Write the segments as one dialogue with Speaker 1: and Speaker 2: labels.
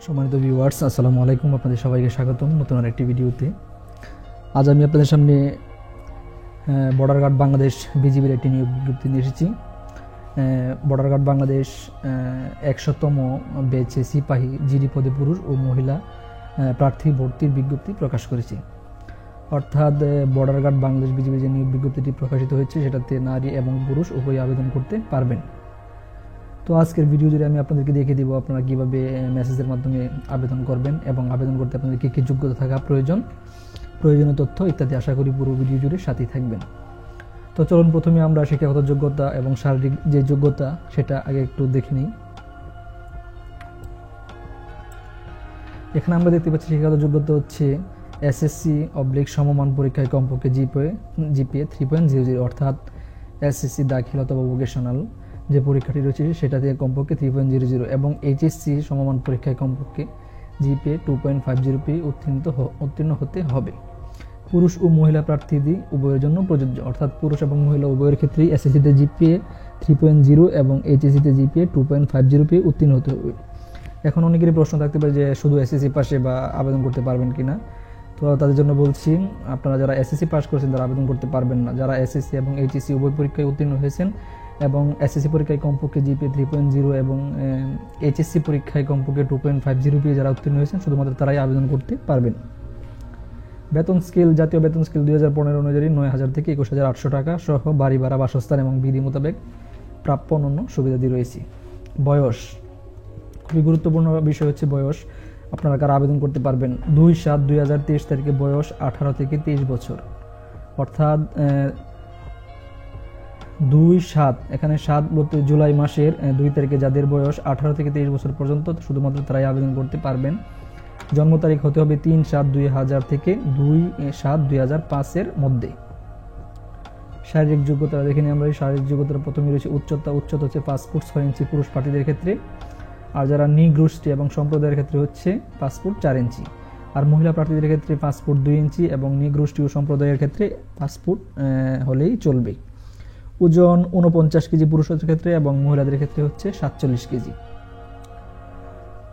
Speaker 1: সম্মানিত ভিউয়ার্স, আসসালামু আলাইকুম। আপনাদের সবাইকে স্বাগতম নতুন আরেকটি ভিডিওতে। আজ আমি আপনাদের সামনে বর্ডার গার্ড বাংলাদেশ বিজিবির একটি নিয়োগ বিজ্ঞপ্তি নিয়ে এসেছি। বর্ডার গার্ড বাংলাদেশ 100তম ব্যাচে সিপাহী জিডি পদে পুরুষ ও মহিলা প্রার্থী ভর্তির বিজ্ঞপ্তি প্রকাশ করেছে। অর্থাৎ বর্ডার গার্ড বাংলাদেশ বিজিবির যে নিয়োগ বিজ্ঞপ্তিটি প্রকাশিত হয়েছে সেটাতে নারী এবং পুরুষ উভয়ই আবেদন করতে পারবেন। তো আজকের ভিডিও জুড়ে আমি আপনাদেরকে দেখিয়ে দেবো আপনারা কীভাবে মেসেজের মাধ্যমে আবেদন করবেন এবং আবেদন করতে আপনাদের কী কী যোগ্যতা থাকা প্রয়োজনীয় তথ্য ইত্যাদি। আশা করি পুরো ভিডিও জুড়ে সাথেই থাকবেন। তো চলুন প্রথমে আমরা শিক্ষাগত যোগ্যতা এবং শারীরিক যে যোগ্যতা সেটা আগে একটু দেখে নিই। এখানে আমরা দেখতে পাচ্ছি শিক্ষাগত যোগ্যতা হচ্ছে SSC/ সমমান পরীক্ষায় কমপক্ষে জিপিএ 3.00, অর্থাৎ SSC দাখিল অথবা ভোকেশনাল যে পরীক্ষাটি রয়েছে সেটাতে কমপক্ষে 3.00 এবং HSC সমমান পরীক্ষায় কমপক্ষে জিপিএ 2.50 উত্তীর্ণ হতে হবে। পুরুষ ও মহিলা প্রার্থীদের উভয়ের জন্য প্রযোজ্য, অর্থাৎ পুরুষ এবং মহিলা উভয়ের ক্ষেত্রেই SSCতে জিপিএ 3.0 এবং HSCতে জিপিএ 2.50 উত্তীর্ণ হতে হবে। এখন অনেকেরই প্রশ্ন থাকতে পারে যে শুধু SSC পাশে বা আবেদন করতে পারবেন কিনা। তো তাদের জন্য বলছি, আপনারা যারা SSC পাস করেছেন তারা আবেদন করতে পারবেন না। যারা SSC এবং HSC উভয় পরীক্ষায় উত্তীর্ণ হয়েছেন এবং SSC পরীক্ষায় কমপক্ষে জিপিএ 3.0 এবং HSC পরীক্ষায় কমপক্ষে 2.50 পেয়ে যারা উত্তীর্ণ হয়েছেন শুধুমাত্র তারাই আবেদন করতে পারবেন। বেতন স্কেল, জাতীয় বেতন স্কেল 2015 অনুযায়ী 9,000 থেকে 21,800 টাকা সহ বাড়ি ভাড়া, বাসস্থান এবং বিধি মোতাবেক প্রাপ্য অন্যান্য সুবিধাদি রয়েছে। বয়স, খুবই গুরুত্বপূর্ণ বিষয় হচ্ছে বয়স। আপনারা কারা আবেদন করতে পারবেন? 2/7/2023 তারিখে বয়স 18 থেকে 23 বছর, অর্থাৎ 2/7, এখানে 7 বলতে জুলাই মাসের 2 তারিখে যাদের বয়স 18 থেকে 23 বছর পর্যন্ত শুধুমাত্র তারাই আবেদন করতে পারবেন। জন্ম তারিখ হতে হবে 3/7/2000 থেকে 2/7/2005 এর মধ্যে। শারীরিক যোগ্যতা দেখে নিই আমরা। এই শারীরিক যোগ্যতার প্রথমে রয়েছে উচ্চতা হচ্ছে 5 ফুট 6 ইঞ্চি পুরুষ প্রার্থীদের ক্ষেত্রে, আর যারা নিগোষ্ঠী এবং সম্প্রদায়ের ক্ষেত্রে হচ্ছে 5 ফুট 4 ইঞ্চি, আর মহিলা প্রার্থীদের ক্ষেত্রে 5 ফুট 2 ইঞ্চি এবং নিগোষ্ঠী ও সম্প্রদায়ের ক্ষেত্রে 5 ফুট হলেই চলবে। ওজন 49 কেজি পুরুষদের ক্ষেত্রে এবং মহিলাদের ক্ষেত্রে হচ্ছে 47 কেজি।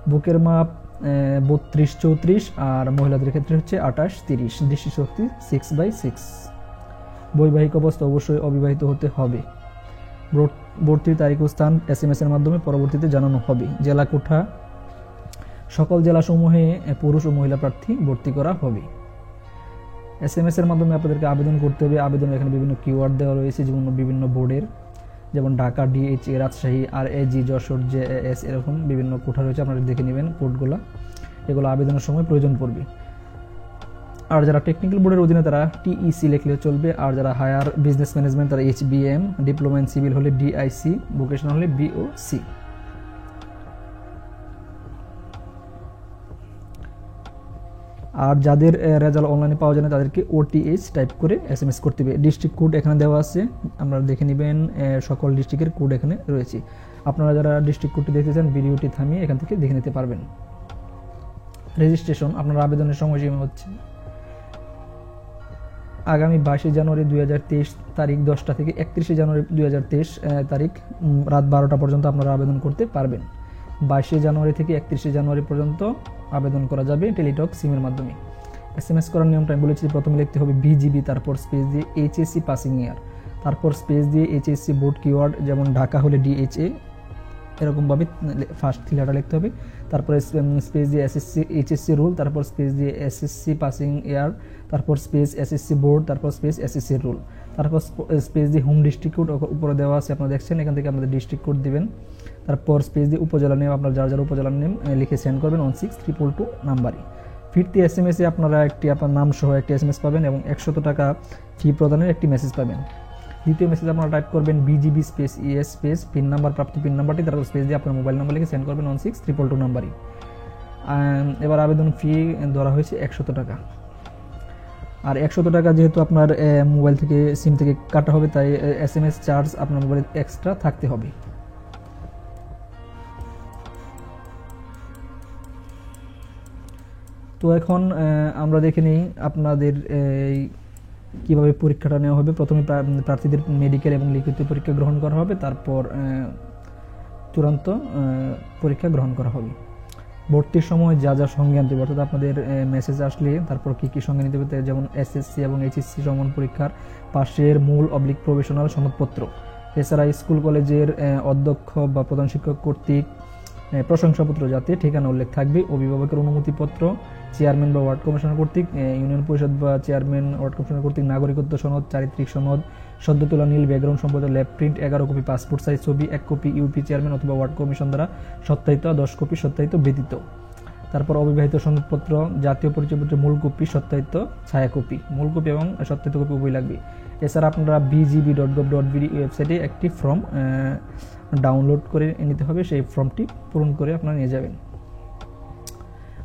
Speaker 1: বুকের মাপ 32-34 আর মহিলাদের ক্ষেত্রে হচ্ছে 28-30। দৃষ্টিশক্তি 6/6। বৈবাহিক অবস্থা অবশ্যই অবিবাহিত হতে হবে। ভর্তির তারিখ ও স্থান SMS এর মাধ্যমে পরবর্তীতে জানানো হবে। জেলা কোঠা, সকল জেলাসমূহে পুরুষ ও মহিলা প্রার্থী ভর্তি করা হবে। SMS এর মাধ্যমে আপনাদেরকে আবেদন করতে হবে। আবেদনের এখানে বিভিন্ন কিওয়ার্ড দেওয়া রয়েছে, যেমন বিভিন্ন বোর্ডের, যেমন Dhaka, DHA, Rajshahi, RAG, Jessore, JAS, এরকম বিভিন্ন কোঠা রয়েছে। আপনারা দেখে নেবেন কোডগুলো, এগুলো আবেদনের সময় প্রয়োজন পড়বে। আর যারা টেকনিক্যাল বোর্ডের অধীনে তারা TEC লিখলে চলবে, আর যারা হায়ার বিজনেস ম্যানেজমেন্ট তারা HBM, ডিপ্লোমা ইন সিভিল হলে DIC, ভোকেশনাল হলে BOC। আর যাদের রেজাল্ট অনলাইনে পাওয়া যায় না তাদেরকে OTH টাইপ করে SMS করতে হবে। ডিস্ট্রিক্ট কোড এখানে দেওয়া আছে, আপনারা দেখে নেবেন। সকল ডিস্ট্রিক্টের কোড এখানে রয়েছে। আপনারা যারা ডিস্ট্রিক্ট কোডটি দেখতে চান ভিডিওটি থামিয়ে এখান থেকে দেখে নিতে পারবেন। রেজিস্ট্রেশন, আপনার আবেদনের সময়সীমা হচ্ছে আগামী 22 জানুয়ারি 2023 তারিখ 10টা থেকে 31 জানুয়ারি 2023 তারিখ রাত 12টা পর্যন্ত আপনারা আবেদন করতে পারবেন। 22 জানুয়ারি থেকে 31 জানুয়ারি পর্যন্ত আবেদন করা যাবে টেলিটক সিমের মাধ্যমে। SMS করার নিয়মটা আমি বলেছি, প্রথমে লিখতে হবে BGB, তারপর স্পেস দিয়ে HSC পাসিং ইয়ার, তারপর স্পেস দিয়ে HSC বোর্ড কিওয়ার্ড, যেমন ঢাকা হলে DHA, এরকমভাবে ফার্স্ট 3 লেটার লিখতে হবে। তারপরে স্পেস দিয়ে HSC রুল, তারপর স্পেস দিয়ে SSC পাসিং ইয়ার, তারপর স্পেস SSC বোর্ড, তারপর স্পেস SSC রুল, তারপর স্পেস দিয়ে হোম ডিস্ট্রিক্ট কোড উপরে দেওয়া আছে, আপনারা দেখছেন। এখান থেকে আপনাদের ডিস্ট্রিক্ট কোড দিবেন। তারপর স্পেস দিয়ে উপজেলা নেম, আপনার যার উপজেলার নেম লিখে সেন্ড করবেন 16222 নাম্বারে। ফিরতি SMS এ আপনারা আপনার নাম সহ একটি SMS পাবেন এবং 100 টাকা ফি প্রদানের একটি মেসেজ পাবেন। দ্বিতীয় মেসেজ আপনারা টাইপ করবেন BGB space ES space pin number, প্রাপ্ত পিন নাম্বারটি, তারপর স্পেস দিয়ে আপনার মোবাইল নাম্বার লিখে সেন্ড করবেন 16222 নাম্বারে। এবার আবেদন ফি ধরা হয়েছে 100 টাকা। আর 100 টাকা যেহেতু আপনার মোবাইল থেকে সিম থেকে কাটা হবে, তাই SMS চার্জ আপনার মোবাইলে এক্সট্রা থাকতে হবে। তো এখন আমরা দেখে নিই আপনাদের কিভাবে পরীক্ষাটা নেওয়া হবে। প্রথমে প্রার্থীদের মেডিকেল এবং লিখিত পরীক্ষা গ্রহণ করা হবে, তারপর চূড়ান্ত পরীক্ষা গ্রহণ করা হবে। ভর্তির সময় যা যা সঙ্গে আনতে হবে, অর্থাৎ আপনাদের মেসেজ আসলে তারপর কি কি সঙ্গে নিতে হবে, যেমন এসএসসি এবং এইচএসসি সমান পরীক্ষার পাশের মূল প্রফেশনাল সনদপত্র, এছাড়া স্কুল কলেজের অধ্যক্ষ বা প্রধান শিক্ষক কর্তৃক প্রশংসাপত্র যাতে ঠিকানা উল্লেখ থাকবে, অভিভাবকের অনুমতিপত্র, চেয়ারম্যান বা ওয়ার্ড কমিশনার কর্তৃক ইউনিয়ন পরিষদ বা চেয়ারম্যান ওয়ার্ড কমিশনার কর্তৃক নাগরিকত্ব সনদ, চারিত্রিক সনদ, সদ্য তোলা নীল ব্যাকগ্রাউন্ড সম্পর্কিত lab print 11 copy, passport size ছবি 1 কপি ইউপি চেয়ারম্যান অথবা ওয়ার্ড কমিশন দ্বারা সত্যায়িত 10 কপি সত্যায়িত ব্যতীত। তারপর অবিবাহিত সনদপত্র, জাতীয় পরিচয়পত্রের মূল কপি সত্যায়িত ছায়া কপি, মূল কপি এবং সত্যায়িত কপি উভয় লাগবে। এছাড়া আপনারা bgb.gov.bd ওয়েবসাইটে একটি ফর্ম ডাউনলোড করে নিতে হবে, সেই ফর্মটি পূরণ করে আপনারা নিয়ে যাবেন।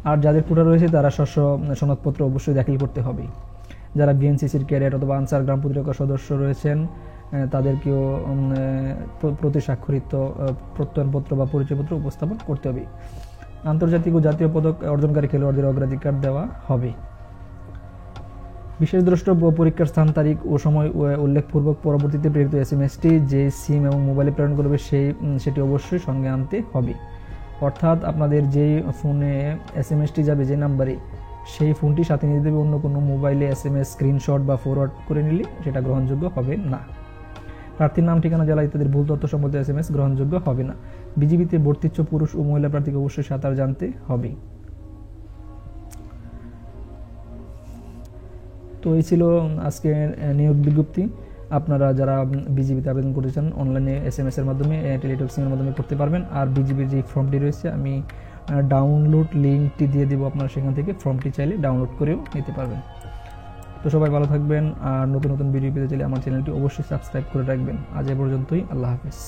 Speaker 1: আর যাদের কোটা রয়েছে তারা সনদপত্র অবশ্যই দাখিল করতে হবে। যারা বিএনসিসির ক্যাডেট অথবা আনসার গ্রাম প্রতিরক্ষা সদস্য রয়েছেন তাদেরকেও প্রতি স্বাক্ষরিত প্রত্যয়নপত্র বা পরিচয়পত্র উপস্থাপন করতে হবে। আন্তর্জাতিক ও জাতীয় পদক অর্জনকারী খেলোয়াড়দের অগ্রাধিকার দেওয়া হবে। বিশেষ দ্রষ্টব্য, পরীক্ষার স্থান, তারিখ ও সময় উল্লেখপূর্বক পরবর্তীতে প্রেরিত এসএমএসটি যে সিম এবং মোবাইলে প্রেরণ করবে সেটি অবশ্যই সঙ্গে আনতে হবে। অর্থাৎ আপনাদের যেই ফোনে এসএমএসটি যাবে যে নাম্বারে, সেই ফোনটি সাথে নিয়ে দেবে। অন্য কোনো মোবাইলে এসএমএস স্ক্রিনশট বা ফরওয়ার্ড করে নিলে সেটা গ্রহণযোগ্য হবে না। প্রার্থীর নাম, ঠিকানা, জেলা ইত্যাদির ভুল তথ্য সম্বন্ধে এসএমএস গ্রহণযোগ্য হবে না। বিজিবিতে ভর্তিচ্ছু পুরুষ ও মহিলা প্রার্থীকে অবশ্যই সাঁতার জানতে হবে। তো এই ছিল আজকে নিয়োগ বিজ্ঞপ্তি। আপনারা যারা বিজিবিতে আবেদন করতে চান অনলাইনে এসএমএস এর মাধ্যমে, টেলিটক্সিংয়ের মাধ্যমে করতে পারবেন। আর বিজিবির যে ফর্মটি রয়েছে আমি ডাউনলোড লিঙ্কটি দিয়ে দেবো, আপনারা সেখান থেকে ফর্মটি চাইলে ডাউনলোড করেও নিতে পারবেন। তো সবাই ভালো থাকবেন, আর নতুন নতুন ভিডিও পেতে চাইলে আমার চ্যানেলটি অবশ্যই সাবস্ক্রাইব করে রাখবেন। আজ এ পর্যন্তই, আল্লাহ হাফেজ।